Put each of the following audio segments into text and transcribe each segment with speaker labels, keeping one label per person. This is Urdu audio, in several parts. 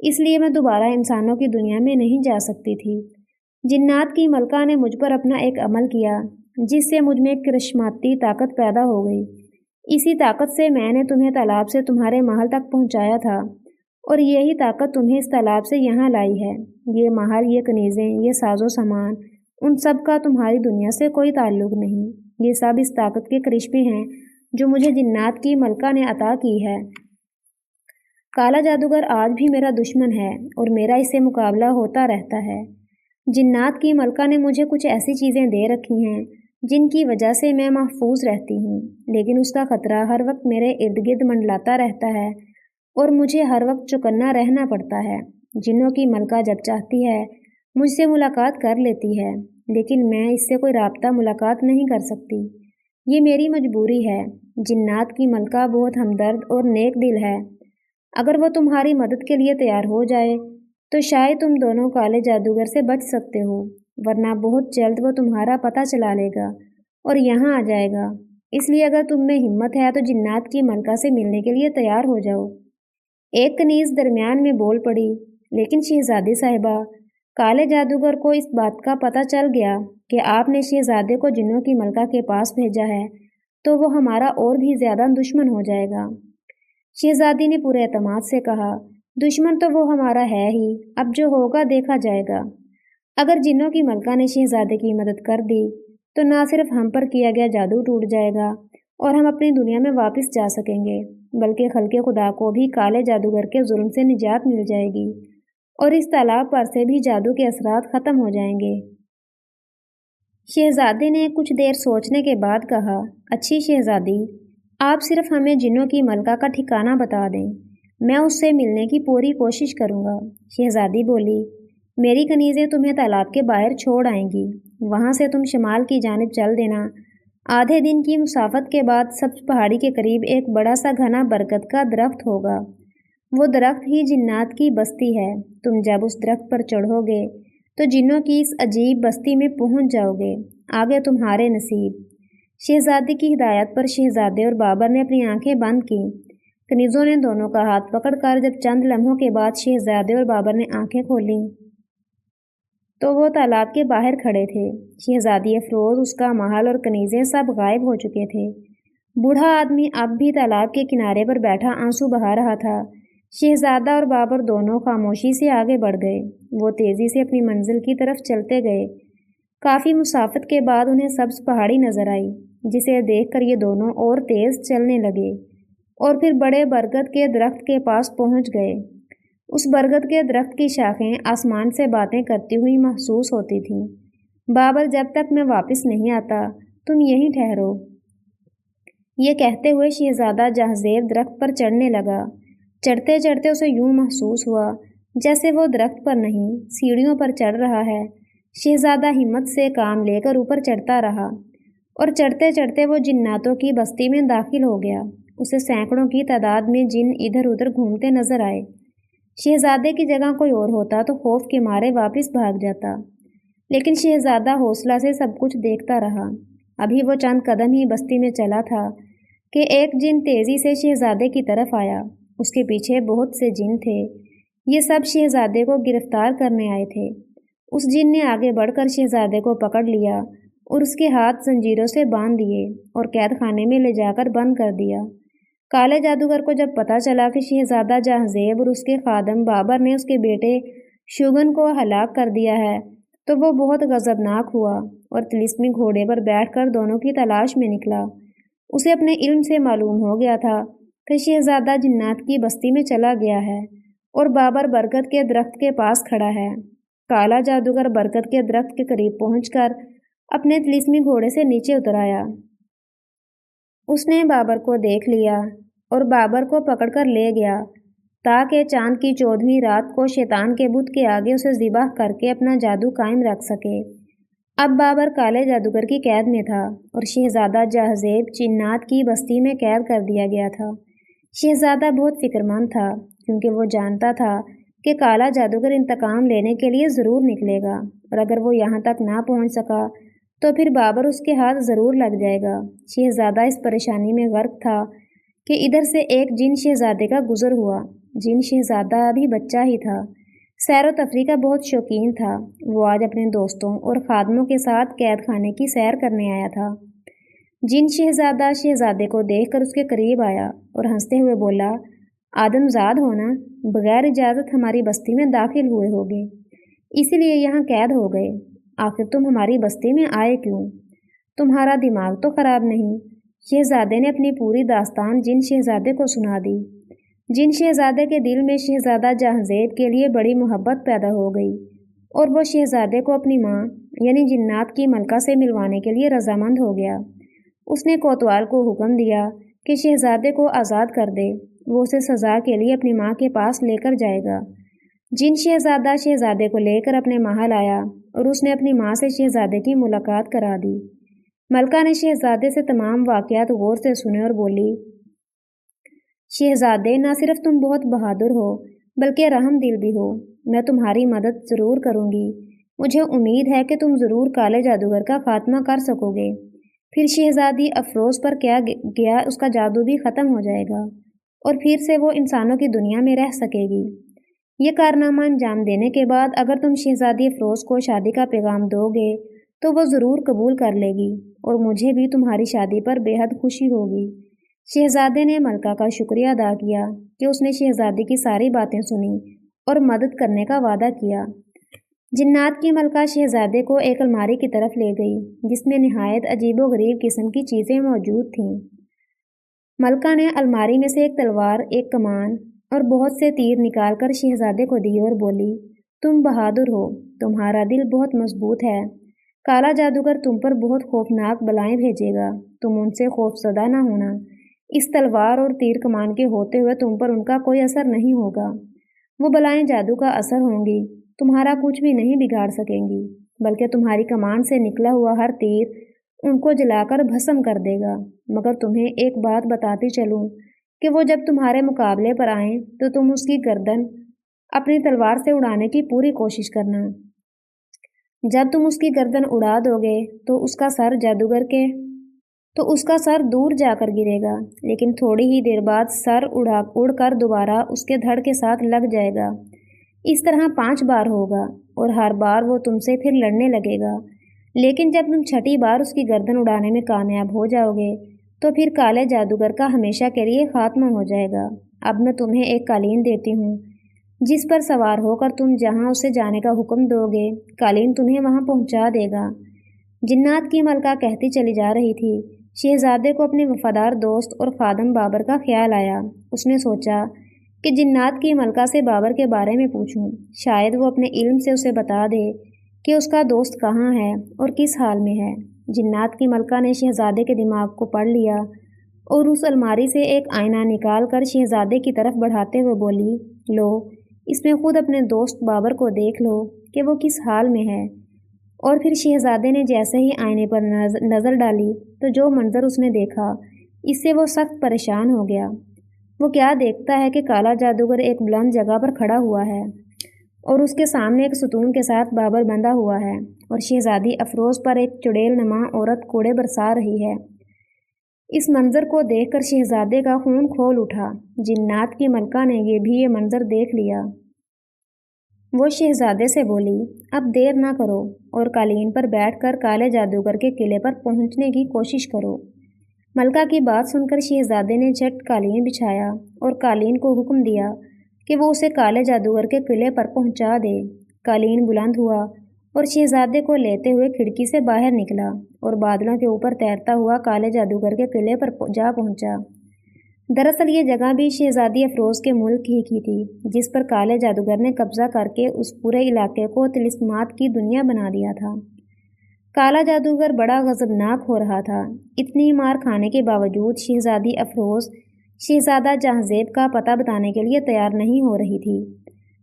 Speaker 1: اس لیے میں دوبارہ انسانوں کی دنیا میں نہیں جا سکتی تھی۔ جنات کی ملکہ نے مجھ پر اپنا ایک عمل کیا جس سے مجھ میں ایک کرشماتی طاقت پیدا ہو گئی۔ اسی طاقت سے میں نے تمہیں تالاب سے تمہارے محل تک پہنچایا تھا، اور یہی طاقت تمہیں اس تالاب سے یہاں لائی ہے۔ یہ محل، یہ کنیزیں، یہ ساز و سامان، ان سب کا تمہاری دنیا سے کوئی تعلق نہیں۔ یہ سب اس طاقت کے کرشمے ہیں جو مجھے جنات کی ملکہ نے عطا کی ہے۔ کالا جادوگر آج بھی میرا دشمن ہے اور میرا اس سے مقابلہ ہوتا رہتا ہے۔ جنات کی ملکہ نے مجھے کچھ ایسی چیزیں دے رکھی ہیں جن کی وجہ سے میں محفوظ رہتی ہوں، لیکن اس کا خطرہ ہر وقت میرے ارد گرد منڈلاتا رہتا ہے اور مجھے ہر وقت چوکنا رہنا پڑتا ہے۔ جنوں کی ملکہ جب چاہتی ہے مجھ سے ملاقات کر لیتی ہے، لیکن میں اس سے کوئی رابطہ ملاقات نہیں کر سکتی۔ یہ میری مجبوری ہے۔ جنات کی ملکہ بہت ہمدرد اور نیک دل ہے۔ اگر وہ تمہاری مدد کے لیے تیار ہو جائے تو شاید تم دونوں کالے جادوگر سے بچ سکتے ہو، ورنہ بہت جلد وہ تمہارا پتہ چلا لے گا اور یہاں آ جائے گا۔ اس لیے اگر تم میں ہمت ہے تو جنات کی ملکہ سے ملنے کے لیے تیار ہو جاؤ۔ ایک کنیز درمیان میں بول پڑی، لیکن شہزادی صاحبہ، کالے جادوگر کو اس بات کا پتہ چل گیا کہ آپ نے شہزادے کو جنوں کی ملکہ کے پاس بھیجا ہے تو وہ ہمارا اور بھی زیادہ دشمن ہو جائے گا۔ شہزادی نے پورے اعتماد سے کہا، دشمن تو وہ ہمارا ہے ہی، اب جو ہوگا دیکھا جائے گا۔ اگر جنوں کی ملکہ نے شہزادے کی مدد کر دی تو نہ صرف ہم پر کیا گیا جادو ٹوٹ جائے گا اور ہم اپنی دنیا میں واپس جا سکیں گے، بلکہ خلق خدا کو بھی کالے جادوگر کے ظلم سے نجات مل جائے گی اور اس تالاب پر سے بھی جادو کے اثرات ختم ہو جائیں گے۔ شہزادے نے کچھ دیر سوچنے کے بعد کہا، اچھی شہزادی، آپ صرف ہمیں جنوں کی ملکہ کا ٹھکانہ بتا دیں، میں اس سے ملنے کی پوری کوشش کروں گا۔ شہزادی بولی، میری کنیزیں تمہیں تالاب کے باہر چھوڑ آئیں گی، وہاں سے تم شمال کی جانب چل دینا۔ آدھے دن کی مسافت کے بعد سبز پہاڑی کے قریب ایک بڑا سا گھنا برگد کا درخت ہوگا، وہ درخت ہی جنات کی بستی ہے۔ تم جب اس درخت پر چڑھو گے تو جنوں کی اس عجیب بستی میں پہنچ جاؤ گے، آگے تمہارے نصیب۔ شہزادی کی ہدایت پر شہزادے اور بابر نے اپنی آنکھیں بند کیں۔ کنیزوں نے دونوں کا ہاتھ پکڑ کر جب چند لمحوں کے بعد شہزادے اور بابر نے آنکھیں کھولیں تو وہ تالاب کے باہر کھڑے تھے۔ شہزادی افروز، اس کا محل اور کنیزیں سب غائب ہو چکے تھے۔ بوڑھا آدمی اب بھی تالاب کے کنارے پر بیٹھا آنسو بہا رہا تھا۔ شہزادہ اور بابر دونوں خاموشی سے آگے بڑھ گئے۔ وہ تیزی سے اپنی منزل کی طرف چلتے گئے۔ کافی مسافت کے بعد انہیں سبز پہاڑی نظر آئی، جسے دیکھ کر یہ دونوں اور تیز چلنے لگے اور پھر بڑے برگد کے درخت کے پاس پہنچ گئے۔ اس برگد کے درخت کی شاخیں آسمان سے باتیں کرتی ہوئی محسوس ہوتی تھیں۔ بابر، جب تک میں واپس نہیں آتا تم یہیں ٹھہرو۔ یہ کہتے ہوئے شہزادہ جہازیب درخت پر چڑھنے لگا۔ چڑھتے چڑھتے اسے یوں محسوس ہوا جیسے وہ درخت پر نہیں، سیڑھیوں پر چڑھ رہا ہے۔ شہزادہ ہمت سے کام لے کر اوپر چڑھتا رہا اور چڑھتے چڑھتے وہ جناتوں کی بستی میں داخل ہو گیا۔ اسے سینکڑوں کی تعداد میں جن ادھر ادھر گھومتے نظر آئے۔ شہزادے کی جگہ کوئی اور ہوتا تو خوف کے مارے واپس بھاگ جاتا، لیکن شہزادہ حوصلہ سے سب کچھ دیکھتا رہا۔ ابھی وہ چند قدم ہی بستی میں چلا تھا کہ ایک جن تیزی سے شہزادے کی طرف آیا۔ اس کے پیچھے بہت سے جن تھے، یہ سب شہزادے کو گرفتار کرنے آئے تھے۔ اس جن نے آگے بڑھ کر شہزادے کو پکڑ لیا اور اس کے ہاتھ زنجیروں سے باندھ دیے اور قید خانے میں لے جا کر بند کر دیا۔ کالے جادوگر کو جب پتہ چلا کہ شہزادہ جہازیب اور اس کے خادم بابر نے اس کے بیٹے شگن کو ہلاک کر دیا ہے تو وہ بہت غضبناک ہوا اور طلسمی گھوڑے پر بیٹھ کر دونوں کی تلاش میں نکلا۔ اسے اپنے علم سے معلوم ہو گیا تھا کہ شہزادہ جنات کی بستی میں چلا گیا ہے اور بابر برگد کے درخت کے پاس کھڑا ہے۔ کالا جادوگر برگد کے درخت کے قریب پہنچ کر اپنے طلسمی گھوڑے سے نیچے اتر آیا۔ اس نے بابر کو دیکھ لیا اور بابر کو پکڑ کر لے گیا تاکہ چاند کی 14ویں رات کو شیطان کے بت کے آگے اسے ذبح کر کے اپنا جادو قائم رکھ سکے۔ اب بابر کالے جادوگر کی قید میں تھا اور شہزادہ جہازیب جنات کی بستی میں قید کر دیا گیا تھا۔ شہزادہ بہت فکر مند تھا کیونکہ وہ جانتا تھا کہ کالا جادوگر انتقام لینے کے لیے ضرور نکلے گا اور اگر وہ یہاں تک نہ پہنچ سکا تو پھر بابر اس کے ہاتھ ضرور لگ جائے گا۔ شہزادہ اس پریشانی میں غرق تھا کہ ادھر سے ایک جن شہزادے کا گزر ہوا جن شہزادہ ابھی بچہ ہی تھا، سیر و تفریح کا بہت شوقین تھا۔ وہ آج اپنے دوستوں اور خادموں کے ساتھ قید خانے کی سیر کرنے آیا تھا۔ جن شہزادہ شہزادے کو دیکھ کر اس کے قریب آیا اور ہنستے ہوئے بولا، آدم زاد ہونا، بغیر اجازت ہماری بستی میں داخل ہوئے ہوگے، اسی لیے یہاں قید ہو گئے۔ آخر تم ہماری بستی میں آئے کیوں؟ تمہارا دماغ تو خراب نہیں؟ شہزادے نے اپنی پوری داستان جن شہزادے کو سنا دی۔ جن شہزادے کے دل میں شہزادہ جہانزیب کے لیے بڑی محبت پیدا ہو گئی اور وہ شہزادے کو اپنی ماں یعنی جنات کی ملکہ سے ملوانے کے لیے رضامند ہو گیا۔ اس نے کوتوال کو حکم دیا کہ شہزادے کو آزاد کر دے، وہ اسے سزا کے لیے اپنی ماں کے پاس لے کر جائے گا۔ جن شہزادہ شہزادے کو لے کر اپنے محل آیا اور اس نے اپنی ماں سے شہزادے کی ملاقات کرا دی۔ ملکہ نے شہزادے سے تمام واقعات غور سے سنے اور بولی، شہزادے، نہ صرف تم بہت بہادر ہو بلکہ رحم دل بھی ہو۔ میں تمہاری مدد ضرور کروں گی۔ مجھے امید ہے کہ تم ضرور کالے جادوگر کا خاتمہ کر سکو گے، پھر شہزادی افروز پر کیا گیا اس کا جادو بھی ختم ہو جائے گا اور پھر سے وہ انسانوں کی دنیا میں رہ سکے گی۔ یہ کارنامہ انجام دینے کے بعد اگر تم شہزادی افروز کو شادی کا پیغام دو گے تو وہ ضرور قبول کر لے گی اور مجھے بھی تمہاری شادی پر بے حد خوشی ہوگی۔ شہزادے نے ملکہ کا شکریہ ادا کیا کہ اس نے شہزادی کی ساری باتیں سنی اور مدد کرنے کا وعدہ کیا۔ جنات کی ملکہ شہزادے کو ایک الماری کی طرف لے گئی جس میں نہایت عجیب و غریب قسم کی چیزیں موجود تھیں۔ ملکہ نے الماری میں سے ایک تلوار، ایک کمان اور بہت سے تیر نکال کر شہزادے کو دی اور بولی، تم بہادر ہو، تمہارا دل بہت مضبوط ہے، کالا جادوگر تم پر بہت خوفناک بلائیں بھیجے گا، تم ان سے خوفزدہ نہ ہونا۔ اس تلوار اور تیر کمان کے ہوتے ہوئے تم پر ان کا کوئی اثر نہیں ہوگا، وہ بلائیں جادو کا اثر ہوں گی، تمہارا کچھ بھی نہیں بگاڑ سکیں گی، بلکہ تمہاری کمان سے نکلا ہوا ہر تیر ان کو جلا کر بھسم کر دے گا۔ مگر تمہیں ایک بات بتاتی چلوں کہ وہ جب تمہارے مقابلے پر آئیں تو تم اس کی گردن اپنی تلوار سے اڑانے کی پوری کوشش کرنا۔ جب تم اس کی گردن اڑا دو گے تو اس کا سر دور جا کر گرے گا، لیکن تھوڑی ہی دیر بعد سر اڑ کر دوبارہ اس کے دھڑ کے ساتھ لگ جائے گا۔ اس طرح 5 بار ہوگا اور ہر بار وہ تم سے پھر لڑنے لگے گا، لیکن جب تم چھٹی بار اس کی گردن اڑانے میں کامیاب ہو جاؤ گے تو پھر کالے جادوگر کا ہمیشہ کے لیے خاتمہ ہو جائے گا۔ اب میں تمہیں ایک قالین دیتی ہوں جس پر سوار ہو کر تم جہاں اسے جانے کا حکم دو گے، قالین تمہیں وہاں پہنچا دے گا۔ جنات کی ملکہ کہتی چلی جا رہی تھی۔ شہزادے کو اپنے وفادار دوست اور خادم بابر کا خیال آیا۔ اس نے سوچا کہ جنات کی ملکہ سے بابر کے بارے میں پوچھوں، شاید وہ اپنے علم سے اسے بتا دے کہ اس کا دوست کہاں ہے اور کس حال میں ہے۔ جنات کی ملکہ نے شہزادے کے دماغ کو پڑھ لیا اور اس الماری سے ایک آئینہ نکال کر شہزادے کی طرف بڑھاتے ہوئے بولی، لو، اس میں خود اپنے دوست بابر کو دیکھ لو کہ وہ کس حال میں ہے۔ اور پھر شہزادے نے جیسے ہی آئینے پر نظر ڈالی تو جو منظر اس نے دیکھا اس سے وہ سخت پریشان ہو گیا۔ وہ کیا دیکھتا ہے کہ کالا جادوگر ایک بلند جگہ پر کھڑا ہوا ہے اور اس کے سامنے ایک ستون کے ساتھ بابر بندھا ہوا ہے اور شہزادی افروز پر ایک چڑیل نما عورت کوڑے برسا رہی ہے۔ اس منظر کو دیکھ کر شہزادے کا خون کھول اٹھا۔ جنات کی ملکہ نے یہ منظر دیکھ لیا۔ وہ شہزادے سے بولی، اب دیر نہ کرو اور قالین پر بیٹھ کر کالے جادوگر کے قلعے پر پہنچنے کی کوشش کرو۔ ملکہ کی بات سن کر شہزادے نے جھٹ قالین بچھایا اور قالین کو حکم دیا کہ وہ اسے کالے جادوگر کے قلعے پر پہنچا دے۔ قالین بلند ہوا اور شہزادے کو لیتے ہوئے کھڑکی سے باہر نکلا اور بادلوں کے اوپر تیرتا ہوا کالے جادوگر کے قلعے پر جا پہنچا۔ دراصل یہ جگہ بھی شہزادی افروز کے ملک ہی کی تھی جس پر کالے جادوگر نے قبضہ کر کے اس پورے علاقے کو طلسمات کی دنیا بنا دیا تھا۔ کالا جادوگر بڑا غضبناک ہو رہا تھا۔ اتنی مار کھانے کے باوجود شہزادی افروز شہزادہ جہانزیب کا پتہ بتانے کے لیے تیار نہیں ہو رہی تھی۔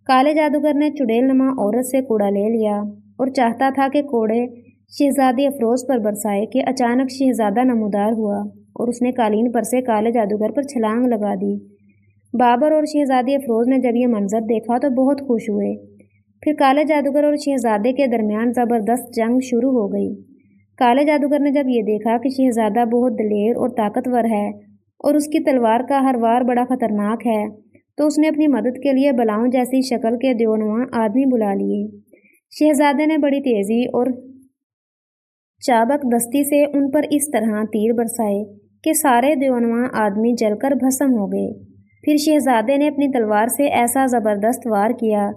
Speaker 1: کالے جادوگر نے چڑیل نما عورت سے کوڑا لے لیا اور چاہتا تھا کہ کوڑے شہزادی افروز پر برسائے کہ اچانک شہزادہ نمودار ہوا اور اس نے قالین پر سے کالے جادوگر پر چھلانگ لگا دی۔ بابر اور شہزادی افروز نے جب یہ منظر دیکھا تو بہت خوش ہوئے۔ پھر کالے جادوگر اور شہزادے کے درمیان زبردست جنگ شروع ہو گئی۔ کالے جادوگر نے جب یہ دیکھا کہ شہزادہ بہت دلیر اور طاقتور ہے اور اس کی تلوار کا ہر وار بڑا خطرناک ہے تو اس نے اپنی مدد کے لیے بلاؤں جیسی شکل کے دیونواں آدمی بلا لیے۔ شہزادے نے بڑی تیزی اور چابک دستی سے ان پر اس طرح تیر برسائے کہ سارے دیونواں آدمی جل کر بھسم ہو گئے۔ پھر شہزادے نے اپنی تلوار سے ایسا زبردست وار کیا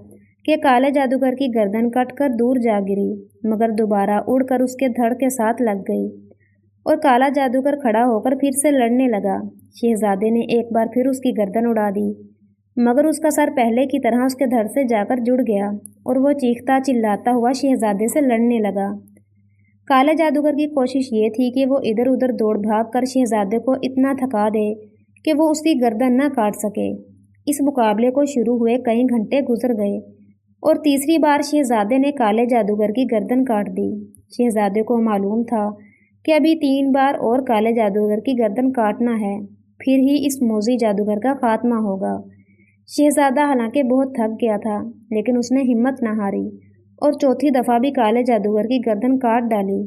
Speaker 1: کہ کالے جادوگر کی گردن کٹ کر دور جا گری، مگر دوبارہ اڑ کر اس کے دھڑ کے ساتھ لگ گئی اور کالا جادوگر کھڑا ہو کر پھر سے لڑنے لگا۔ شہزادے نے ایک بار پھر اس کی گردن اڑا دی، مگر اس کا سر پہلے کی طرح اس کے دھڑ سے جا کر جڑ گیا اور وہ چیختا چلاتا ہوا شہزادے سے لڑنے لگا۔ کالے جادوگر کی کوشش یہ تھی کہ وہ ادھر ادھر دوڑ بھاگ کر شہزادے کو اتنا تھکا دے کہ وہ اس کی گردن نہ کاٹ سکے۔ اس مقابلے کو شروع ہوئے کئی گھنٹے گزر گئے اور تیسری بار شہزادے نے کالے جادوگر کی گردن کاٹ دی۔ شہزادے کو معلوم تھا کہ ابھی 3 بار اور کالے جادوگر کی گردن کاٹنا ہے، پھر ہی اس موذی جادوگر کا خاتمہ ہوگا۔ شہزادہ حالانکہ بہت تھک گیا تھا، لیکن اس نے ہمت نہ ہاری اور چوتھی دفعہ بھی کالے جادوگر کی گردن کاٹ ڈالی۔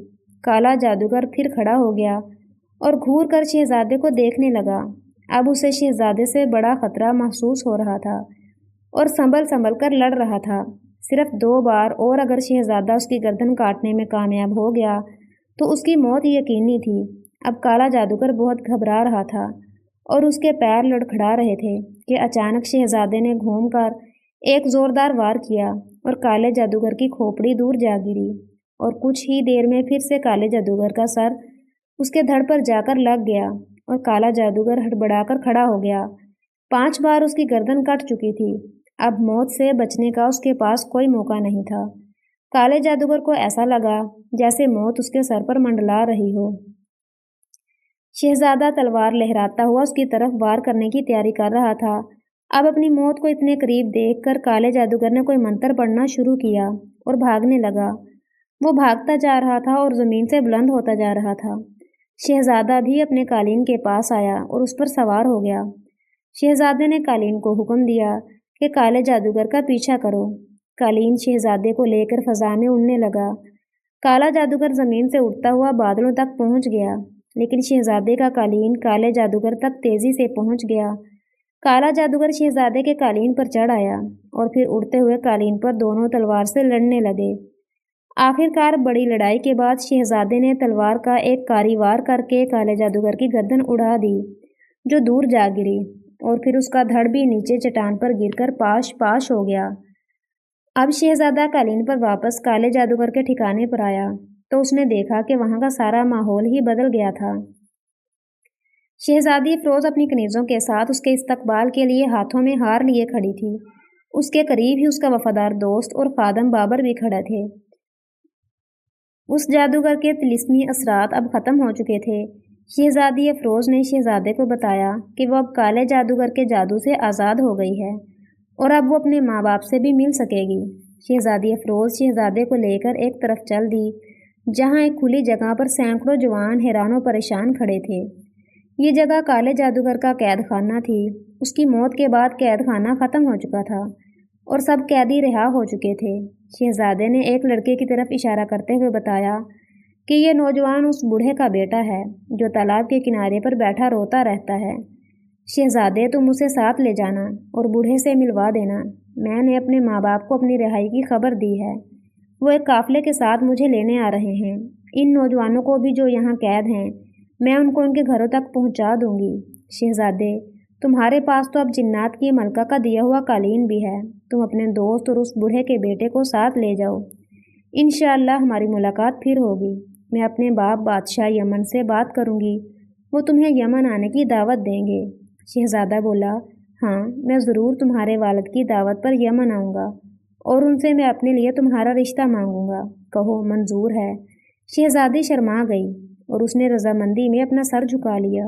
Speaker 1: کالا جادوگر پھر کھڑا ہو گیا اور گھور کر شہزادے کو دیکھنے لگا۔ اب اسے شہزادے سے بڑا خطرہ محسوس ہو رہا تھا اور سنبھل کر لڑ رہا تھا۔ صرف 2 بار اور اگر شہزادہ اس کی گردن کاٹنے میں کامیاب ہو گیا تو اس کی موت یقینی تھی۔ اب کالا جادوگر بہت گھبرا رہا تھا اور اس کے پیر لڑکھڑا رہے تھے کہ اچانک شہزادے نے گھوم کر ایک زوردار وار کیا اور کالے جادوگر کی کھوپڑی دور جا گری اور کچھ ہی دیر میں پھر سے کالے جادوگر کا سر اس کے دھڑ پر جا کر لگ گیا اور کالا جادوگر ہڑبڑا کر کھڑا ہو گیا۔ 5 بار اس کی گردن کٹ چکی تھی۔ اب موت سے بچنے کا اس کے پاس کوئی موقع نہیں تھا۔ کالے جادوگر کو ایسا لگا جیسے موت اس کے سر پر منڈلا رہی ہو۔ شہزادہ تلوار لہراتا ہوا اس کی طرف وار کرنے کی تیاری کر رہا تھا۔ اب اپنی موت کو اتنے قریب دیکھ کر کالے جادوگر نے کوئی منتر پڑھنا شروع کیا اور بھاگنے لگا۔ وہ بھاگتا جا رہا تھا اور زمین سے بلند ہوتا جا رہا تھا۔ شہزادہ بھی اپنے قالین کے پاس آیا اور اس پر سوار ہو گیا۔ شہزادے نے قالین کو حکم دیا کہ کالے جادوگر کا پیچھا کرو۔ قالین شہزادے کو لے کر فضا میں اڑنے لگا۔ کالا جادوگر زمین سے اٹھتا ہوا بادلوں تک پہنچ گیا، لیکن شہزادے کا قالین کالے جادوگر تک تیزی سے پہنچ گیا۔ کالا جادوگر شہزادے کے قالین پر چڑھ آیا اور پھر اڑتے ہوئے قالین پر دونوں تلوار سے لڑنے لگے۔ آخر کار بڑی لڑائی کے بعد شہزادے نے تلوار کا ایک کاری وار کر کے کالے جادوگر کی گردن اڑا دی، جو دور جا گری اور پھر اس کا دھڑ بھی نیچے چٹان پر گر کر پاش پاش ہو گیا۔ اب شہزادہ قالین پر واپس کالے جادوگر کے ٹھکانے پر آیا تو اس نے دیکھا کہ وہاں کا سارا ماحول ہی بدل گیا تھا۔ شہزادی افروز اپنی کنیزوں کے ساتھ اس کے استقبال کے لیے ہاتھوں میں ہار لیے کھڑی تھی۔ اس کے قریب ہی اس کا وفادار دوست اور خادم بابر بھی کھڑے تھے۔ اس جادوگر کے طلسمی اثرات اب ختم ہو چکے تھے۔ شہزادی افروز نے شہزادے کو بتایا کہ وہ اب کالے جادوگر کے جادو سے آزاد ہو گئی ہے اور اب وہ اپنے ماں باپ سے بھی مل سکے گی۔ شہزادی افروز شہزادے کو لے کر ایک طرف چل دی، جہاں ایک کھلی جگہ پر سینکڑوں جوان حیران و پریشان کھڑے تھے۔ یہ جگہ کالے جادوگر کا قید خانہ تھی۔ اس کی موت کے بعد قید خانہ ختم ہو چکا تھا اور سب قیدی رہا ہو چکے تھے۔ شہزادے نے ایک لڑکے کی طرف اشارہ کرتے ہوئے بتایا کہ یہ نوجوان اس بوڑھے کا بیٹا ہے جو تالاب کے کنارے پر بیٹھا روتا رہتا ہے۔ شہزادے تم اسے ساتھ لے جانا اور بوڑھے سے ملوا دینا۔ میں نے اپنے ماں باپ کو اپنی رہائی کی خبر دی ہے، وہ ایک قافلے کے ساتھ مجھے لینے آ رہے ہیں۔ ان نوجوانوں کو بھی جو یہاں قید ہیں، میں ان کو ان کے گھروں تک پہنچا دوں گی۔ شہزادے تمہارے پاس تو اب جنات کی ملکہ کا دیا ہوا قالین بھی ہے، تم اپنے دوست اور اس بوڑھے کے بیٹے کو ساتھ لے جاؤ۔ انشاءاللہ ہماری ملاقات پھر ہوگی۔ میں اپنے باپ بادشاہ یمن سے بات کروں گی، وہ تمہیں یمن آنے کی دعوت دیں گے۔ شہزادہ بولا، ہاں میں ضرور تمہارے والد کی دعوت پر یمن آؤں گا اور ان سے میں اپنے لیے تمہارا رشتہ مانگوں گا، کہو منظور ہے۔ شہزادی شرما گئی اور اس نے رضامندی میں اپنا سر جھکا لیا۔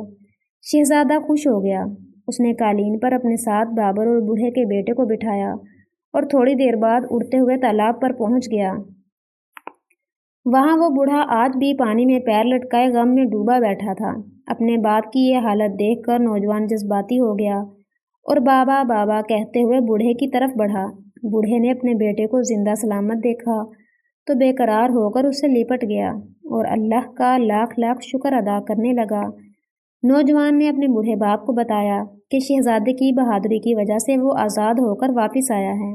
Speaker 1: شہزادہ خوش ہو گیا۔ اس نے قالین پر اپنے ساتھ بابر اور بوڑھے کے بیٹے کو بٹھایا اور تھوڑی دیر بعد اڑتے ہوئے تالاب پر پہنچ گیا۔ وہاں وہ بوڑھا آج بھی پانی میں پیر لٹکائے غم میں ڈوبا بیٹھا تھا۔ اپنے باپ کی یہ حالت دیکھ کر نوجوان جذباتی ہو گیا اور بابا بابا کہتے ہوئے بوڑھے کی طرف بڑھا۔ بوڑھے نے اپنے بیٹے کو زندہ سلامت دیکھا تو بے قرار ہو کر اس سے لپٹ گیا اور اللہ کا لاکھ لاکھ شکر ادا کرنے لگا۔ نوجوان نے اپنے بوڑھے باپ کو بتایا کہ شہزادے کی بہادری کی وجہ سے وہ آزاد ہو کر واپس آیا ہے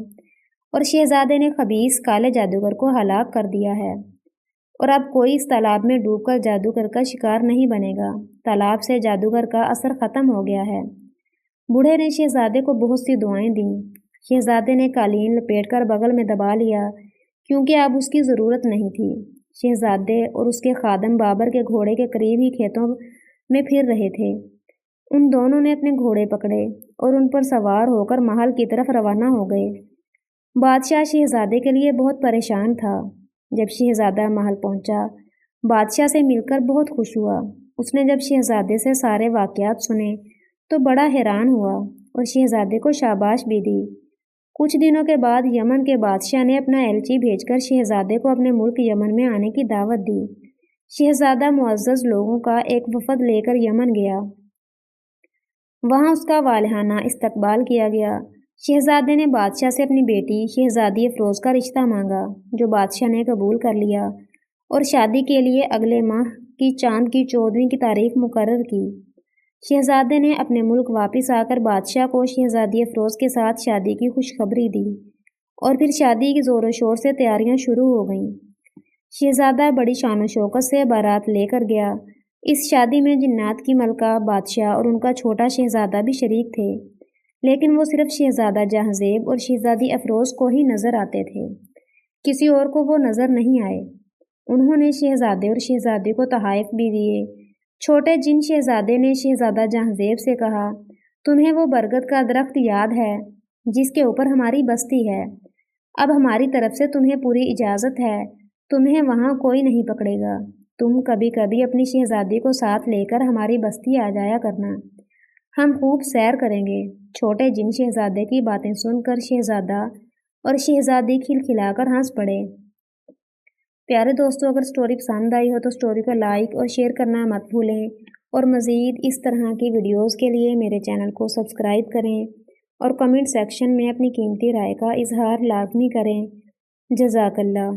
Speaker 1: اور شہزادے نے خبیث کالے جادوگر کو ہلاک کر دیا ہے، اور اب کوئی اس تالاب میں ڈوب کر جادوگر کا شکار نہیں بنے گا۔ تالاب سے جادوگر کا اثر ختم ہو گیا ہے۔ بوڑھے نے شہزادے کو بہت سی دعائیں دیں۔ شہزادے نے قالین لپیٹ کر بغل میں دبا لیا کیونکہ اب اس کی ضرورت نہیں تھی۔ شہزادے اور اس کے خادم بابر کے گھوڑے کے قریب ہی کھیتوں میں پھر رہے تھے۔ ان دونوں نے اپنے گھوڑے پکڑے اور ان پر سوار ہو کر محل کی طرف روانہ ہو گئے۔ بادشاہ شہزادے کے لیے بہت پریشان تھا۔ جب شہزادہ محل پہنچا، بادشاہ سے مل کر بہت خوش ہوا۔ اس نے جب شہزادے سے سارے واقعات سنے تو بڑا حیران ہوا اور شہزادے کو شاباش بھی دی۔ کچھ دنوں کے بعد یمن کے بادشاہ نے اپنا ایلچی بھیج کر شہزادے کو اپنے ملک یمن میں آنے کی دعوت دی۔ شہزادہ معزز لوگوں کا ایک وفد لے کر یمن گیا۔ وہاں اس کا والہانہ استقبال کیا گیا۔ شہزادے نے بادشاہ سے اپنی بیٹی شہزادی افروز کا رشتہ مانگا، جو بادشاہ نے قبول کر لیا اور شادی کے لیے اگلے ماہ کی چاند کی 14ویں کی تاریخ مقرر کی۔ شہزادے نے اپنے ملک واپس آ کر بادشاہ کو شہزادی افروز کے ساتھ شادی کی خوشخبری دی اور پھر شادی کی زور و شور سے تیاریاں شروع ہو گئیں۔ شہزادہ بڑی شان و شوکت سے بارات لے کر گیا۔ اس شادی میں جنات کی ملکہ، بادشاہ اور ان کا چھوٹا شہزادہ بھی شریک تھے، لیکن وہ صرف شہزادہ جہانزیب اور شہزادی افروز کو ہی نظر آتے تھے، کسی اور کو وہ نظر نہیں آئے۔ انہوں نے شہزادے اور شہزادی کو تحائف بھی دیے۔ چھوٹے جن شہزادے نے شہزادہ جہانزیب سے کہا، تمہیں وہ برگد کا درخت یاد ہے جس کے اوپر ہماری بستی ہے؟ اب ہماری طرف سے تمہیں پوری اجازت ہے، تمہیں وہاں کوئی نہیں پکڑے گا۔ تم کبھی کبھی اپنی شہزادی کو ساتھ لے کر ہماری بستی آ جایا کرنا، ہم خوب سیر کریں گے۔ چھوٹے جن شہزادے کی باتیں سن کر شہزادہ اور شہزادی کھلکھلا کر ہنس پڑے۔ پیارے دوستو، اگر سٹوری پسند آئی ہو تو سٹوری کو لائک اور شیئر کرنا مت بھولیں، اور مزید اس طرح کی ویڈیوز کے لیے میرے چینل کو سبسکرائب کریں اور کمنٹ سیکشن میں اپنی قیمتی رائے کا اظہار لازمی کریں۔ جزاک اللہ۔